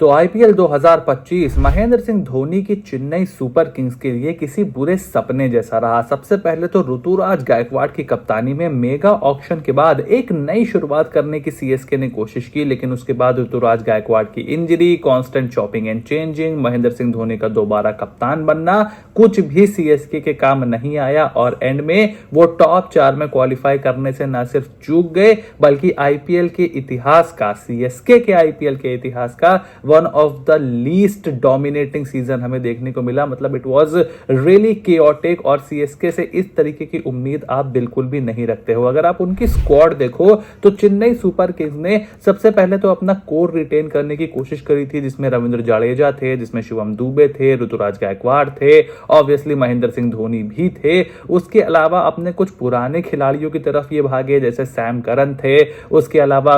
तो आईपीएल 2025 महेंद्र सिंह धोनी की Chennai super Kings के लिए किसी बुरे सपने जैसा रहा। सबसे पहले तो ऋतुराज गायकवाड़ की कप्तानी में मेगा ऑक्शन के बाद एक नई शुरुआत करने की सीएसके ने कोशिश की, लेकिन उसके बाद ऋतुराज गायकवाड़ की injury, constant chopping and changing, Mahendra Singh Dhoni का दोबारा कप्तान बनना, कुछ भी सीएसके के काम नहीं आया और एंड में वो टॉप 4 में क्वालिफाई करने से न सिर्फ चूक गए बल्कि आईपीएल के इतिहास का, सीएसके के आईपीएल के इतिहास का one of the least dominating season हमें देखने को मिला। मतलब इट वाज रियली केओटिक और सीएसके से इस तरीके की उम्मीद आप बिल्कुल भी नहीं रखते हो। अगर आप उनकी स्क्वाड देखो तो चेन्नई सुपर किंग्स ने सबसे पहले तो अपना कोर रिटेन करने की कोशिश करी थी, जिसमें रविंद्र जडेजा थे, जिसमें शिवम दुबे थे, ऋतुराज गायकवाड़ थे, ऑब्वियसली महेंद्र सिंह धोनी भी थे। उसके अलावा अपने कुछ पुराने खिलाड़ियों की तरफ ये भागे, जैसे सैम करन थे, उसके अलावा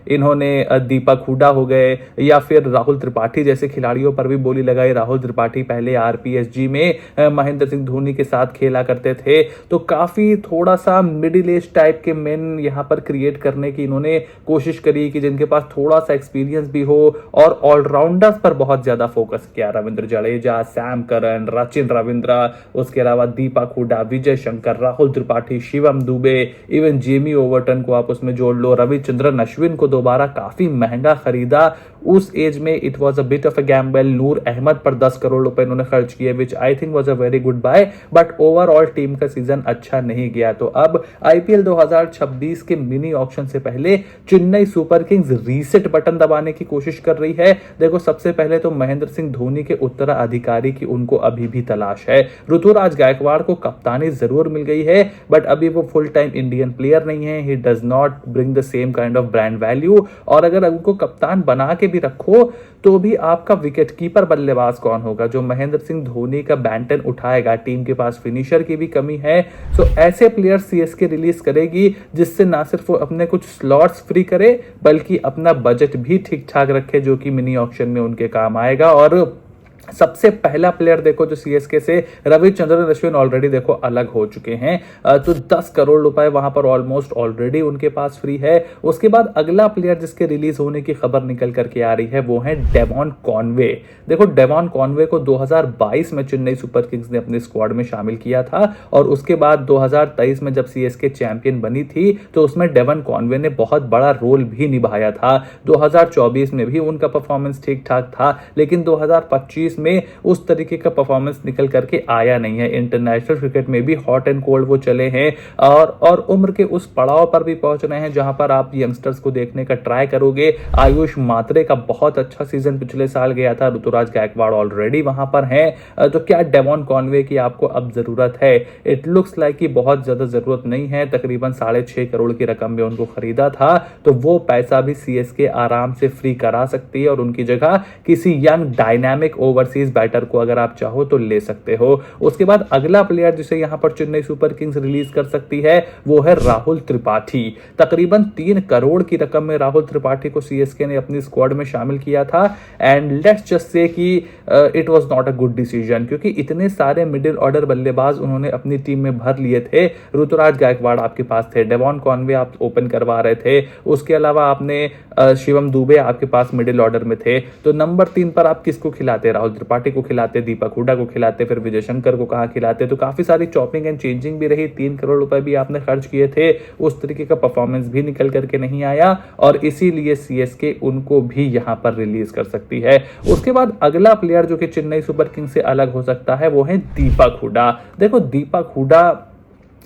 इन्होंने दीपक हुडा हो गए या फिर राहुल त्रिपाठी जैसे खिलाड़ियों पर भी बोली लगाई। राहुल त्रिपाठी पहले आरपीएसजी में महेंद्र सिंह धोनी के साथ खेला करते थे, तो काफी थोड़ा सा मिडिल एज टाइप के मेन यहां पर क्रिएट करने की इन्होंने कोशिश करी कि जिनके पास थोड़ा सा एक्सपीरियंस भी हो, और ऑलराउंडर्स पर बहुत ज्यादा फोकस किया। रविंद्र जडेजा, सैम करन, रचिन रविंद्र, उसके अलावा Deepak Hooda, Vijay Shankar, Rahul Tripathi, Shivam Dube, even Jamie Overton को आप उसमें जोड़ लो, रविचंद्रन अश्विन को दोबारा काफी महंगा खरीदा। उस एज में it was a bit of a gamble. Noor Ahmad पर 10 करोड़ रुपए इन्होंने खर्च किए, which I think was a very good buy, but overall team का सीजन अच्छा नहीं गया। तो अब आईपीएल 2026 के मिनी ऑक्शन से पहले Chennai super Kings reset button दबाने की कोशिश कर रही है। देखो, सबसे पहले तो महेंद्र सिंह धोनी के उत्तराधिकारी की उनको अभी भी तलाश है। ऋतुराज गायकवाड़ को कप्तानी जरूर मिल गई है, बट अभी वो फुल टाइम इंडियन प्लेयर नहीं है। He does not bring the same kind of brand value, और अगर उनको कप्तान बना के भी रखो तो भी आपका विकेट कीपर बल्लेबाज कौन होगा जो महेंद्र सिंह धोनी का बैटन उठाएगा। टीम के पास फिनिशर की भी कमी है। सो ऐसे प्लेयर सीएसके रिलीज करेगी जिससे ना सिर्फ वो अपने कुछ स्लॉट्स फ्री करे बल्कि अपना बजट भी ठीक ठाक रखे, जो कि मिनी ऑक्शन में उनके काम आएगा। और सबसे पहला प्लेयर देखो जो सीएसके से रविचंद्रन अश्विन ऑलरेडी देखो अलग हो चुके हैं, तो 10 करोड़ रुपए वहां पर ऑलमोस्ट ऑलरेडी उनके पास फ्री है। उसके बाद अगला प्लेयर जिसके रिलीज होने की खबर निकल करके आ रही है वो है डेवॉन कॉनवे। देखो, डेवॉन कॉनवे को 2022 में चेन्नई सुपर किंग्स ने अपने स्क्वाड में शामिल किया था, और उसके बाद 2023 में जब सीएसके चैंपियन बनी थी तो उसमें डेवॉन कॉनवे ने बहुत बड़ा रोल भी निभाया था। 2024 में भी उनका परफॉर्मेंस ठीक ठाक था, लेकिन 2025 में उस तरीके का परफॉर्मेंस निकल करके आया नहीं है। इंटरनेशनल क्रिकेट में भी हॉट एंड कोल्ड वो चले हैं, और उम्र के उस पड़ाव पर भी पहुंच रहे हैं जहां पर आप यंगस्टर्स को देखने का ट्राई करोगे। आयुष मात्रे का बहुत अच्छा सीजन पिछले साल गया था, ऋतुराज गायकवाड़ ऑलरेडी वहां पर हैं। तो क्या डेवॉन कॉनवे की आपको अब जरूरत है? इट लुक्स लाइक कि बहुत ज्यादा जरूरत नहीं है। तकरीबन 6.5 करोड़ की रकम में उनको खरीदा था, तो वो पैसा भी सीएसके आराम से फ्री करा सकती है और उनकी जगह किसी यंग डायनामिक ओवरसीज बैटर को अगर आप चाहो तो ले सकते हो। उसके बाद अगला प्लेयर जिसे यहां पर चेन्नई सुपर किंग्स रिलीज कर सकती है वो है राहुल त्रिपाठी। तकरीबन 3 करोड़ की रकम में राहुल त्रिपाठी को सीएसके ने अपनी स्क्वाड में शामिल किया था, एंड लेट्स जस्ट से कि it was not a good decision, क्योंकि इतने सारे मिडिल ऑर्डर बल्लेबाज उन्होंने अपनी टीम में भर लिए थे। ऋतुराज गायकवाड़ आपके पास थे, डेवॉन कॉनवे आप ओपन करवा रहे थे, उसके अलावा आपने शिवम दुबे आपके पास मिडिल ऑर्डर में थे। तो नंबर 3 पर आप किसको खिलाते? राहुल त्रिपाठी को खिलाते, दीपक हुडा को खिलाते, फिर विजय शंकर को कहां खिलाते? तो काफी सारी चॉपिंग एंड चेंजिंग भी रही। 3 करोड़ रुपए भी आपने खर्च किए थे, उस तरीके का परफॉर्मेंस भी निकल करके नहीं आया, और इसीलिए सीएसके उनको भी यहां पर रिलीज कर सकती है। उसके बाद अगला प्लेयर जो कि चेन्नई सुपर किंग्स से अलग हो सकता है वो है दीपक हुडा। देखो, दीपक हुडा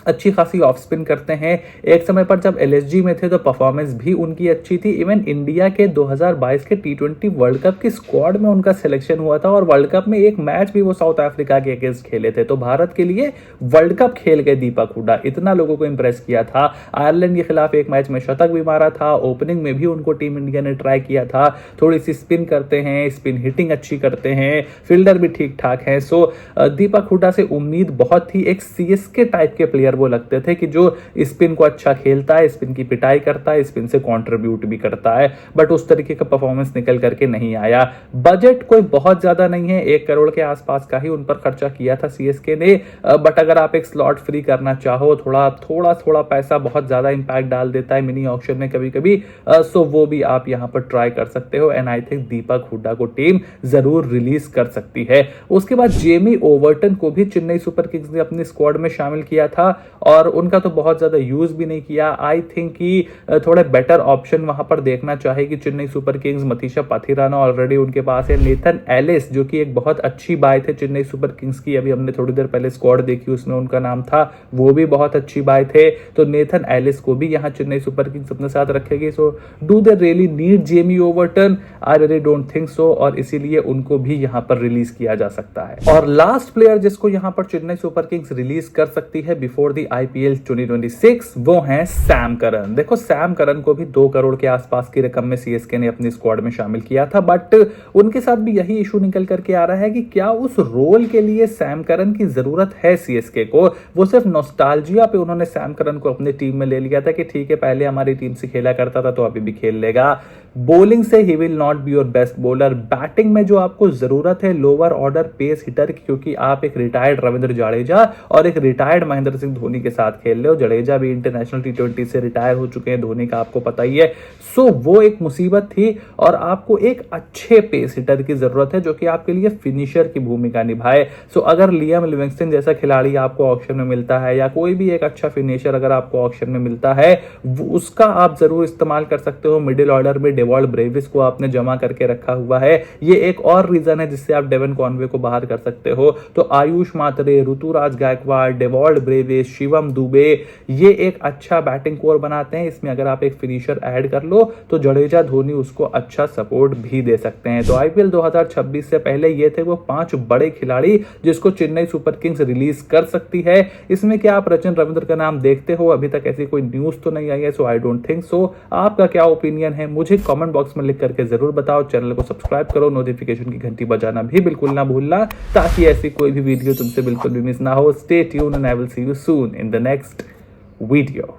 अच्छी खासी ऑफ स्पिन करते हैं। एक समय पर जब एलएसजी में थे तो परफॉर्मेंस भी उनकी अच्छी थी। इवन इंडिया के 2022 के टी20 वर्ल्ड कप की स्क्वाड में उनका सिलेक्शन हुआ था, और वर्ल्ड कप में एक मैच भी वो साउथ अफ्रीका के अगेंस्ट खेले थे। तो भारत के लिए वर्ल्ड कप खेल गए दीपक हुडा, इतना लोगों को इंप्रेस किया था। आयरलैंड के खिलाफ एक मैच में शतक भी मारा था, ओपनिंग में भी उनको टीम इंडिया ने ट्राई किया था। थोड़ी सी स्पिन करते हैं, स्पिन हिटिंग अच्छी करते हैं, फील्डर भी ठीक ठाक है। सो दीपक हुडा से उम्मीद बहुत थी एक सीएसके टाइप के प्लेयर प्लेयर वो लगते थे कि जो स्पिन को अच्छा खेलता है, स्पिन की पिटाई करता है, स्पिन से कंट्रीब्यूट भी करता है, बट उस तरीके का परफॉर्मेंस निकल करके नहीं आया। बजट कोई बहुत ज्यादा नहीं है, 1 करोड़ के आसपास का ही उन पर खर्चा किया था सीएसके ने, बट अगर आप एक स्लॉट फ्री करना चाहो, थोड़ा पैसा बहुत ज्यादा इंपैक्ट डाल देता है मिनी ऑक्शन में कभी कभी, सो वो भी आप यहां पर ट्राई कर सकते हो। एंड आई थिंक दीपक हुड्डा को टीम जरूर रिलीज कर सकती है। उसके बाद जेमी ओवर्टन को भी चेन्नई सुपर किंग्स ने अपनी स्क्वाड में शामिल किया था और उनका तो बहुत ज्यादा यूज भी नहीं किया। आई थिंक कि थोड़े बेटर ऑप्शन वहां पर देखना चाहेगी Chennai super Kings. Matheesha Pathirana already उनके पास है। नेथन एलिस जो कि एक बहुत अच्छी बाय थे चेन्नई सुपर किंग्स की, अभी हमने थोड़ी देर पहले स्क्वाड देखी उसमें उनका नाम था, वो भी बहुत अच्छी बाय थे। तो नेथन एलिस को भी यहां चेन्नई सुपर किंग्स अपने साथ रखेगी। So do they really need Jamie Overton? I really don't think so, और इसीलिए उनको भी यहां पर रिलीज किया जा सकता है। और लास्ट प्लेयर जिसको यहां पर चेन्नई सुपर किंग्स रिलीज कर सकती है बिफोर द आईपीएल 2026, वो है सैम करन। देखो सैम करन को भी 2 करोड़ के आसपास की रकम में सीएसके ने अपनी स्क्वाड में शामिल किया था, बट उनके साथ भी यही इशू निकल करके आ रहा है कि क्या उस रोल के लिए सैम करन की जरूरत है सीएसके को। वो सिर्फ नॉस्टैल्जिया पे उन्होंने सैम करन को अपनी टीम में ले लिया था कि ठीक है पहले हमारी टीम से खेला करता था तो अभी भी खेल लेगा। बॉलिंग से he will not be your best bowler. Batting में जो आपको जरूरत है लोअर ऑर्डर पेस हिटर, क्योंकि आप एक रिटायर्ड रविंद्र जडेजा और एक रिटायर्ड महेंद्र सिंह धोनी के साथ खेल रहे हो। जडेजा भी इंटरनेशनल टी20 से रिटायर हो चुके हैं, धोनी का आपको पता ही है। सो वो एक मुसीबत थी और आपको एक अच्छे पेस हिटर की जरूरत है जो कि आपके लिए फिनिशर की भूमिका निभाए। सो अगर लियाम लिविंगस्टन जैसा खिलाड़ी आपको ऑक्शन में मिलता है या कोई भी एक अच्छा फिनिशर अगर आपको ऑक्शन में मिलता है, उसका आप जरूर इस्तेमाल कर सकते हो। मिडिल ऑर्डर में डेवॉल्ट ब्रेविस को आपने जमा करके रखा हुआ है, ये एक और रीजन है जिससे आप डेवन कॉनवे को बाहर कर सकते हो। तो आयुष मात्रे, ऋतुराज गायकवाड़, डेवॉल्ट ब्रेविस, शिवम दुबे, ये एक अच्छा बैटिंग कोर बनाते हैं। इसमें अगर आप एक फिनिशर ऐड कर लो तो जडेजा धोनी उसको अच्छा सपोर्ट भी दे सकते हैं। तो आईपीएल 2026 से पहले ये थे वो 5 बड़े खिलाड़ी जिसको चेन्नई सुपर किंग्स रिलीज कर सकती है। इसमें क्या आप रचिन रविंद्र का नाम देखते हो? अभी तक ऐसी कोई न्यूज तो नहीं आई है, सो आई डोंट थिंक सो। आपका क्या ओपिनियन है मुझे कमेंट बॉक्स में लिख करके जरूर बताओ। चैनल को सब्सक्राइब करो, नोटिफिकेशन की घंटी बजाना भी बिल्कुल ना भूलना ताकि ऐसी कोई भी वीडियो तुमसे बिल्कुल भी मिस ना हो। Stay tuned and I will see you soon in the next video.